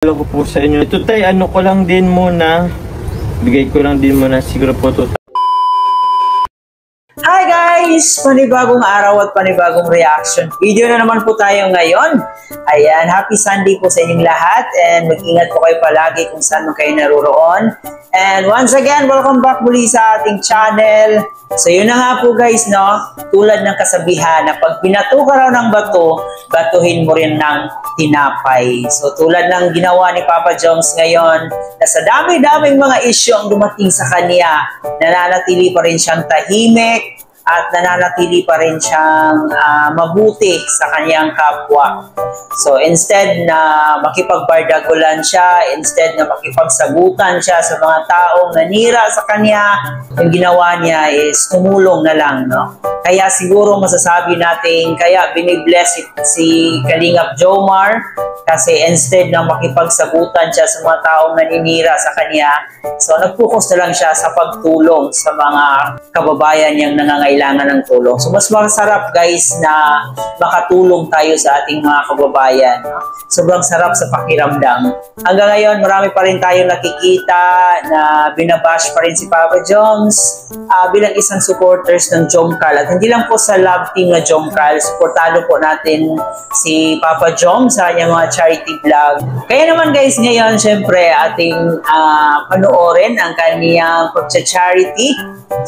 Hello ko po sa inyo. Ito tay, ano ko lang din muna. Bigay ko lang din muna siguro po ito. Hi guys! Panibagong araw at panibagong reaction video na naman po tayo ngayon. Ayan, happy Sunday po sa inyong lahat and mag-ingat po kayo palagi kung saan man kayo naruroon. And once again, welcome back muli sa ating channel. So yun na nga po guys, no? Tulad ng kasabihan na pag binato ka raw ng bato, batuhin mo rin ng tinapay. So tulad ng ginawa ni Papa Joms ngayon, na sa dami-daming mga issue ang dumating sa kanya, nananatili pa rin siyang tahimik at nananatili pa rin siyang mabuti sa kanyang kapwa. So instead na makipagbardagulan siya, instead na makipagsagutan siya sa mga taong nanira sa kanya, yung ginawa niya is tumulong na lang, no? Kaya siguro masasabi natin, kaya binibless si Kalingap Jomar kasi instead na makipagsagutan siya sa mga taong naninira sa kanya, so nag-focus na lang siya sa pagtulong sa mga kababayan niyang nangangailangan ng tulong. So mas masarap guys na makatulong tayo sa ating mga kababayan. No? Sobrang sarap sa pakiramdam. Hanggang ngayon, marami pa rin tayong nakikita na binabash pa rin si Papa Joms bilang isang supporters ng Jomcar. At hindi lang po sa love team na Jomcar, supportado po natin si Papa Joms sa kanyang mga charity vlog. Kaya naman guys, ngayon syempre ating panoorin ang kaniyang pagcha-charity.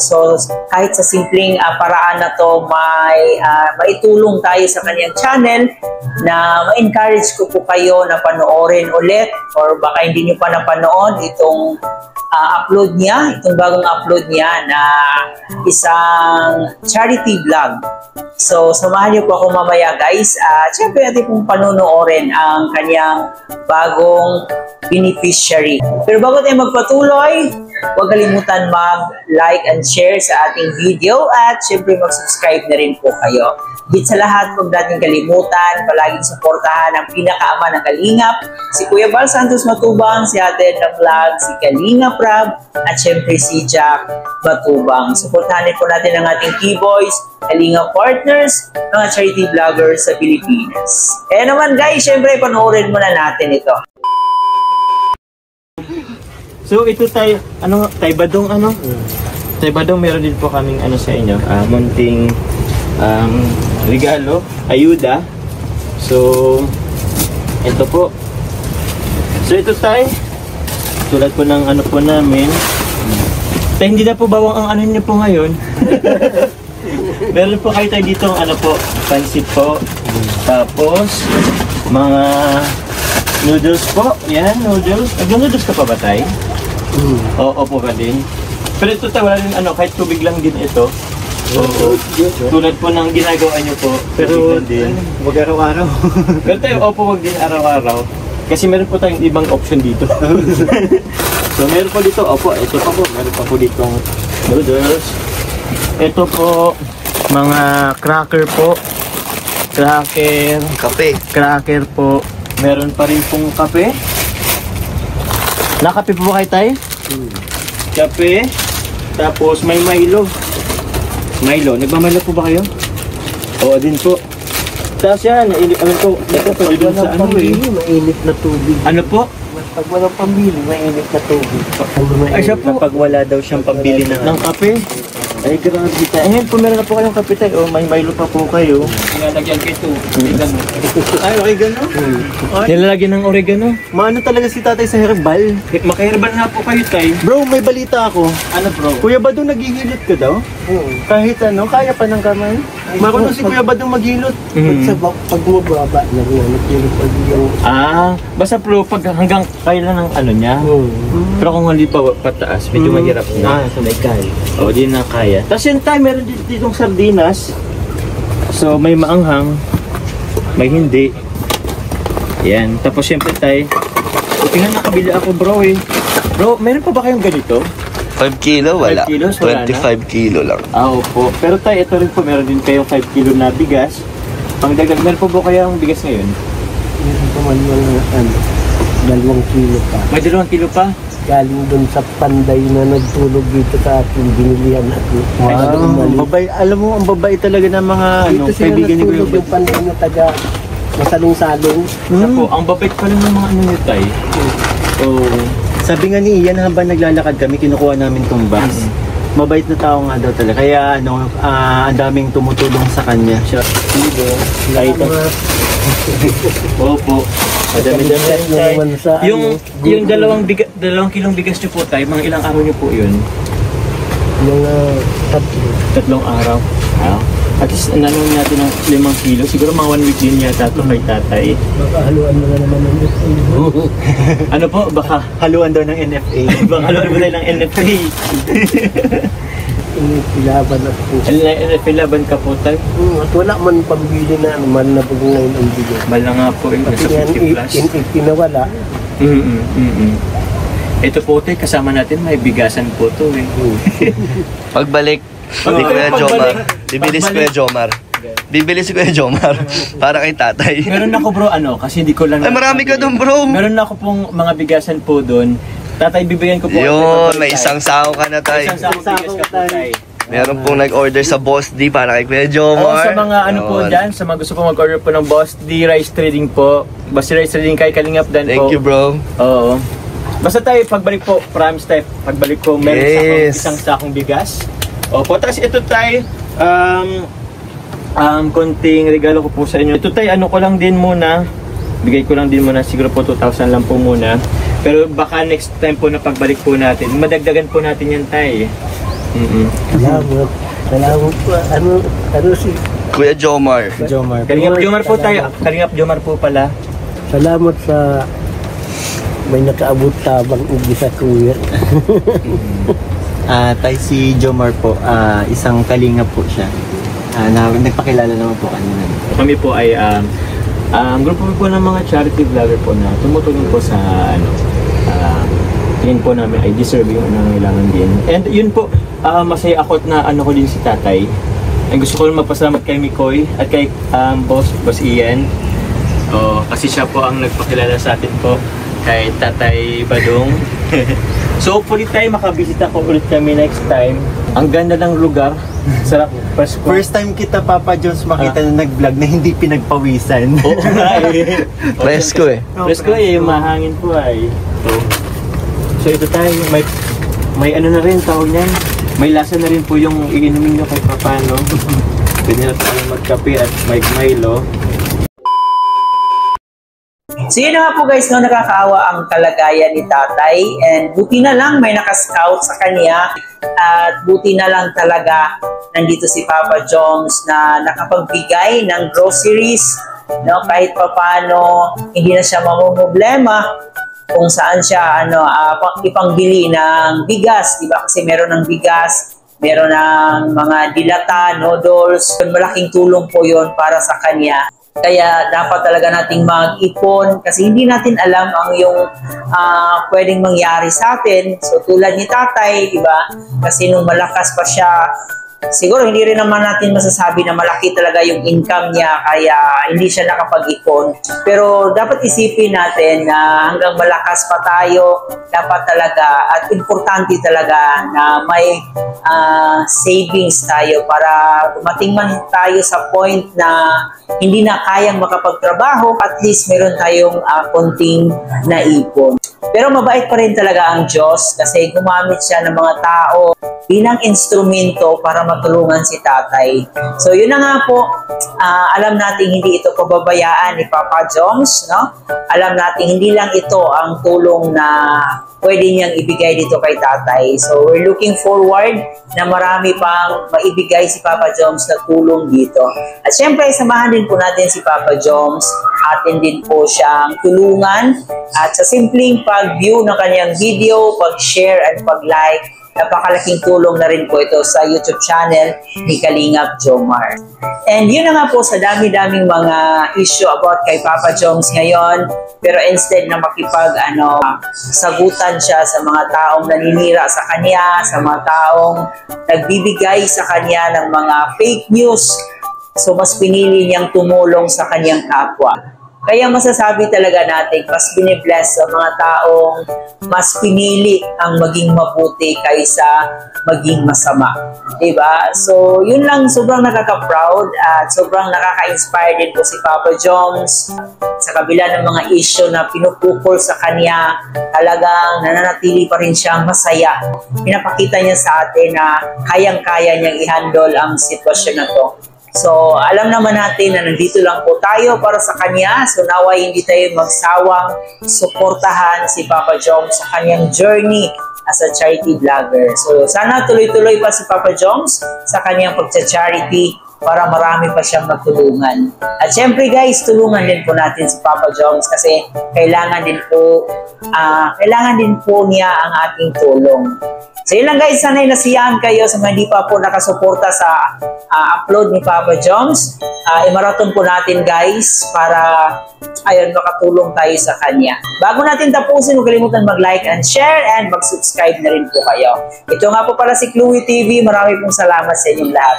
So kahit sa simpleng paraan na to, maitulong tayo sa kanyang channel, na ma-encourage ko po kayo na panoorin ulit, or baka hindi nyo pa napanood itong upload niya, itong bagong upload niya na isang charity vlog. So samahan niyo po ako mamaya guys. Siyempre natin pong panonoorin ang kanyang bagong beneficiary. Pero bago tayo magpatuloy, huwag kalimutan mag-like and share sa ating video at siyempre mag-subscribe na rin po kayo. Higit sa lahat, huwag natin kalimutan, palaging suportahan ang pinakaama ng Kalingap, si Kuya Bal Santos Matubang, si Ate ng Vlog, si Kalingap Rab, at siyempre si Jack Matubang. Suportahan din po natin ang ating K-Boys, Kalingap Partners, mga charity vloggers sa Pilipinas. Kaya naman guys, siyempre panoorin muna natin ito. So ito tay, tay Badong Tay Badong, meron din po kaming sa inyo, munting regalo, ayuda. So ito po. So ito tay, tulad po ng po namin. Tay, hindi na po bawang ang niyo po ngayon. Meron po kayo tayo dito po, pansit po. Tapos mga noodles po. Yan, noodles. Nag-noodles ka pa ba tay? Oo po ka din. Pero ito tayo, wala rin kahit tubig lang din ito. Oo. Tulad po ng ginagawa nyo po. Pero wag araw-araw. Pero tayo, wag din araw-araw. Kasi meron po tayong ibang option dito. So meron po dito, ito pa po. Meron pa po ditong noodles. Ito po, mga cracker po. Cracker po. Meron pa rin pong kape. Nakape po ba kayo tayo? Kape. Tapos may Milo. Nagmamilo po ba kayo? Oo din po. Tapos yan, ito pwede dun sa mainit na tubig. Ano po? Pag walang pambili, mainit na tubig. Ay siya po. Kapag wala daw siyang pambili ng kape. Ay, grabe tayo. Ngayon po meron na po kayong kape tayo. May Milo pa po kayo. Nilalagyan kayo ito. Oregano. Ay, oregano? Nilalagyan ng oregano? Maano talaga si tatay sa herbal? Maka-herbal na po kayo tayo. Bro, may balita ako. Ano bro? Kuya Badong naghihilot ka daw? Oo. Kahit kaya pa ng kamay? Marunong si Kuya Badong maghilot. Pag bumababa lang yan, basta bro, pag hanggang kaya lang ng niya. Pero kung hindi pa pataas, medyo mahirap na. So may kaya. O, di na kaya. Tapos yun tayo, meron ditong sardinas. So, may maanghang, may hindi. Yan. Tapos syempre tayo, tingnan nakabili ako bro eh. Bro, meron pa ba kayong ganito? 5 kilo? Wala. 5 kilos, wala 25 kilo lang. Opo. Pero tayo, ito rin po, meron din kayong 5 kilo na bigas. Pangdagdag, meron po ba kayong bigas ngayon? Meron pa man yung 2 kilo pa. May 2 kilo pa? Galing dun sa panday na nagtulog dito sa akin, binilihan natin. Wow, babay, alam mo, ang babay talaga ng mga dito kaibigan ni Kuya Badong. Dito sila nagtulog yung panday na taga masalong-salong. Siya po, ang babait pa rin ng mga ano nyo, tay. So, Sabi nga ni Ian, habang naglalakad kami, kinukuha namin tong box. Mabait na tao nga daw talaga. Kaya ano, ang daming tumutulong sa kanya. Siya, kahit opo. Madami-dami yan, tay. naman sa Yung dalawang kilong bigas nyo po, tay, mga ilang araw nyo po yun? mga tatlo. 3 araw. At least, nanong natin ng 5 kilo. Siguro mga 1 week din yata ito kay tatay. Makahaluan mo na naman ng Ano po? Baka haluan daw ng NFA. baka haluan mo tayo ng NFA. Ilaban at po. NFA laban ka po, tay. At wala man pambili na man na bago ngayon ang bigay. Mahal na nga po yung Pati nasa yan, 50 plus. pinawala. Ito po, tay, kasama natin may bigasan po to eh. Pagbalik, Pagbalik. Kuya Jomar. Bibili si Kuya Jomar. Bibili si Kuya Jomar para kay tatay. Meron ako bro, ano, kasi hindi ko lang... Ay, marami ka doon, bro. Meron ako pong mga bigasan po doon. Tatay, bibigyan ko po. Yun, may isang sako ka na, tay. Isang sakong bigas ka po, tay. Meron pong nag-order sa Boss D para kay Kuya Oo, Jomar. sa mga ano po Yun. dyan, sa mga gusto po mag-order po ng Boss D Rice Trading po. Boss D Rice Trading kay Kalingap Dan po. Thank you, bro. Oo. Basta tayo, pagbalik po, promise tayo, pagbalik ko, meron Yes. isang sakong bigas. Opo, tapos ito tayo, konting regalo ko po sa inyo. Ito tayo, ano ko lang din muna, bigay ko lang din muna, siguro po 2,000 lang po muna. Pero baka next time po na pagbalik po natin, madagdagan po natin yan tayo. Salamat. Salamat po. Ano si... Kuya Jomar. Jomar. Kalingap Jomar po tayo, Kalingap Jomar po pala. Salamat sa may nakaabot tabang ugi sa kuya. Tay si Jomar po, isang kalingap po siya. Nagpakilala naman po kanina. Kami po ay grupo po ng mga charity vlogger po na tumutulong po sa ano, tingin po namin ay deserving yung nangangailangan din. And yun po, masaya ako na ano ko din si tatay. And gusto ko rin magpasalamat kay Mikoy at kay Boss Ian. Kasi siya po ang nagpakilala sa atin po kay Tatay Badong. So hopefully tayo makabisita ko ulit kami next time. Ang ganda ng lugar. Sarap. Presko. First time kita, Papa Jones, makita na nag-vlog na hindi pinagpawisan. Oo nga eh. Presko eh. Presko eh, yung mahangin po ay. So ito tayo, may ano na rin tawag niyan. May lasa na rin po yung iinumin nyo kay Papa, no? Pwede na tayo magkape at may Milo. So yun na nga po guys, no, nakakaawa ang kalagayan ni tatay and buti na lang may nakascout sa kanya at buti na lang talaga nandito si Papa Joms na nakapagbigay ng groceries, no, kahit papano hindi na siya mamumblema kung saan siya ipangbili ng bigas, di ba? Kasi meron ng bigas, meron ng mga dilata, noodles, malaking tulong po yon para sa kanya. Kaya dapat talaga nating mag-ipon kasi hindi natin alam ang yung pwedeng mangyari sa atin. So tulad ni tatay, di ba? Kasi nung malakas pa siya, siguro hindi rin naman natin masasabi na malaki talaga yung income niya kaya hindi siya nakapag-ipon. Pero dapat isipin natin na hanggang malakas pa tayo, dapat talaga at importante talaga na may savings tayo para dumating man tayo sa point na hindi na kayang makapagtrabaho, at least meron tayong konting naipon. Pero mabait pa rin talaga ang Diyos kasi gumamit siya ng mga tao bilang instrumento para matulungan si tatay. So yun na nga po, alam natin hindi ito pababayaan ni Papa Joms, no? Alam natin hindi lang ito ang tulong na pwede niyang ibigay dito kay tatay. So we're looking forward na marami pang maibigay si Papa Joms na tulong dito. At syempre, samahan din po natin si Papa Joms. Atin din po siyang tulungan. At sa simpleng pag-view ng kanyang video, pag-share at pag-like, napakalaking tulong na rin po ito sa YouTube channel ni Kalingap Jomar. And yun na nga po sa dami-daming mga issue about kay Papa Joms ngayon. Pero instead na sagutan siya sa mga taong naninira sa kanya, sa mga taong nagbibigay sa kanya ng mga fake news, so mas pinili niyang tumulong sa kanyang kapwa. Kaya masasabi talaga natin, mas binibless sa mga taong mas pinili ang maging mabuti kaysa maging masama. Diba? So, yun lang, sobrang nakaka-proud at sobrang nakaka-inspire din po si Papa Joms. Sa kabila ng mga issue na pinupukol sa kanya, talagang nananatili pa rin siyang masaya. Pinapakita niya sa atin na kayang-kaya niyang i-handle ang sitwasyon na to. So, alam naman natin na nandito lang po tayo para sa kanya. So, naway hindi tayo magsawang suportahan si Papa Joms sa kanyang journey as a charity vlogger. So, sana tuloy-tuloy pa si Papa Joms sa kanyang pagcha-charity para marami pa siyang magtulungan. At syempre guys, tulungan din po natin si Papa Joms kasi kailangan din po niya ang ating tulong. So yun lang guys, sana'y nasiyahan kayo sa mga hindi pa po nakasuporta sa upload ni Papa Joms. I-marathon po natin guys para ayun, makatulong tayo sa kanya. Bago natin tapusin, huwag kalimutan mag-like and share and mag-subscribe na rin po kayo. Ito nga po pala si Chloe TV. Marami pong salamat sa inyong lahat.